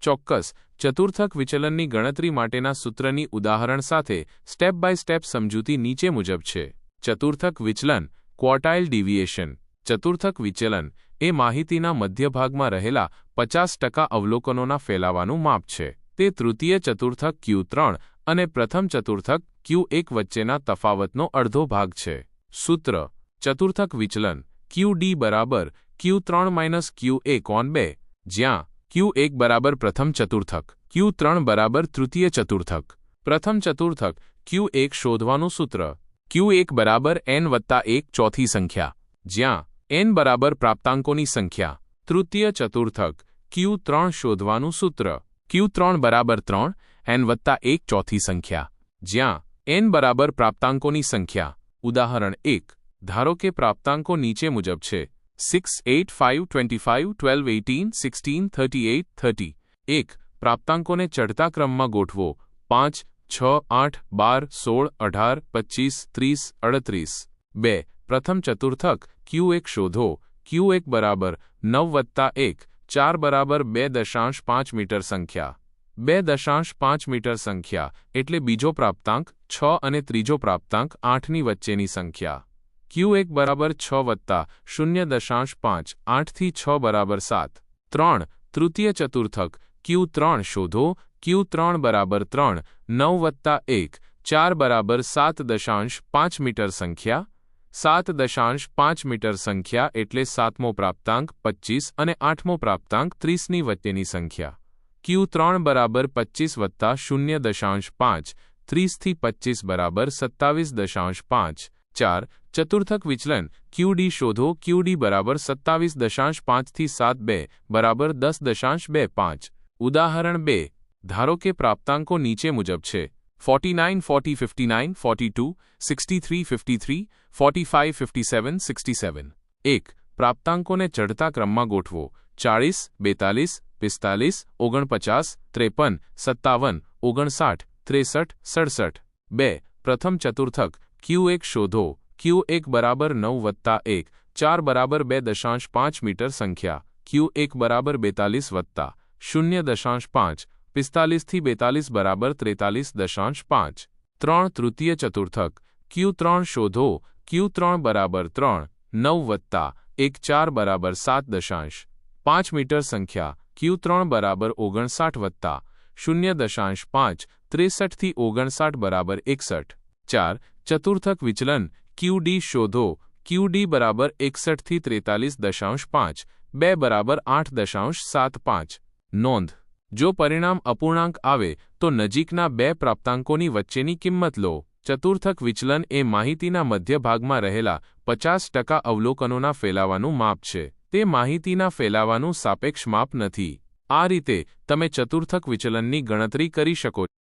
ચોક્કસ. ચતુર્થક વિચલનની ગણતરી માટેના સૂત્રની ઉદાહરણ સાથે સ્ટેપ બાય સ્ટેપ સમજૂતી નીચે મુજબ છે. ચતુર્થક વિચલન, ક્વોર્ટાઇલ ડિવિએશન. ચતુર્થક વિચલન એ માહિતીના મધ્યભાગમાં રહેલા 50% અવલોકનોના ફેલાવાનું માપ છે. તે તૃતીય ચતુર્થક Q3 અને પ્રથમ ચતુર્થક Q1 વચ્ચેના તફાવતનો અડધો ભાગ છે. સૂત્ર: ચતુર્થક વિચલન QD બરાબર Q3 - Q1/2, જ્યાં Q1 બરાબર પ્રથમ ચતુર્થક, Q3 બરાબર તૃતીય ચતુર્થક. પ્રથમ ચતુર્થક Q1 શોધવાનું સૂત્ર: Q1 બરાબર n+1 ચોથી સંખ્યા, જ્યાં n બરાબર પ્રાપ્તાંકોની સંખ્યા. તૃતીય ચતુર્થક Q3 શોધવાનું સૂત્ર: Q3 બરાબર 3 n+1 ચોથી સંખ્યા, જ્યાં n બરાબર પ્રાપ્તાંકોની સંખ્યા. ઉદાહરણ 1. ધારો કે પ્રાપ્તાંકો નીચે મુજબ છે: 6, 8, 5, 25, 12, 18, 16, 38, 30. 1. પ્રાપ્તાંકોને ચડતા ક્રમમાં ગોઠવો: 5, 6, 8, 12, 16, 18, 25, 30, 38. 2. પ્રથમ ચતુર્થક Q1 શોધો: Q1 બરાબર 9+1, 4 બરાબર 2.5 મીટર સંખ્યા. 2.5 મીટર સંખ્યા એટલે બીજો પ્રાપ્તાંક 6 અને ત્રીજો પ્રાપ્તાંક 8ની વચ્ચેની સંખ્યા. Q1 બરાબર 6+0.5, 8 થી 6 બરાબર 7. 3. તૃતીય ચતુર્થક Q3 શોધો: Q3 બરાબર 3, 9+1, 4 બરાબર 7.5 મીટર સંખ્યા. 7.5 મીટર સંખ્યા એટલે સાતમો પ્રાપ્તાંક 25 અને આઠમો પ્રાપ્તાંક 30ની વચ્ચેની સંખ્યા. Q3 બરાબર 25+0.5, 30 થી 25 બરાબર 27.5. 4. ચતુર્થક વિચલન QD શોધો: QD બરાબર 27.5 થી 7 બરાબર 10.25. ઉદાહરણ 2. ધારો કે પ્રાપ્તાંકો નીચે મુજબ છે: 49, 40, 59, 42, 63, 53, 45, 57, 67. 1. પ્રાપ્તાંકોને ચડતા ક્રમમાં ગોઠવો: 40, 42, 45, 49, 53, 57, 59, 63, 67. 2. પ્રથમ ચતુર્થક Q1 શોધો: Q1 બરાબર 9+1, 4 બરાબર 2.5 મીટર સંખ્યા. Q1 બરાબર 42+0.5, 45 થી 42 બરાબર 43.5. 3. તૃતીય ચતુર્થક Q3 શોધો: Q3 બરાબર 3, 9+1, 4 બરાબર 7.5 મીટર સંખ્યા. Q3 બરાબર 59+0.5, 63 થી 59 બરાબર 61. 4. ચતુર્થક વિચલન QD શોધો: QD બરાબર 61 થી 43.5, 2 બરાબર 8.75. નોંધ: જો પરિણામ અપૂર્ણાંક આવે તો નજીકના બે પ્રાપ્તાંકોની વચ્ચેની કિંમત લો. ચતુર્થક વિચલન એ માહિતીના મધ્યભાગમાં રહેલા 50% અવલોકનોના ફેલાવાનું માપ છે. તે માહિતીના ફેલાવાનું સાપેક્ષ માપ નથી. આ રીતે તમે ચતુર્થક વિચલનની ગણતરી કરી શકો છો.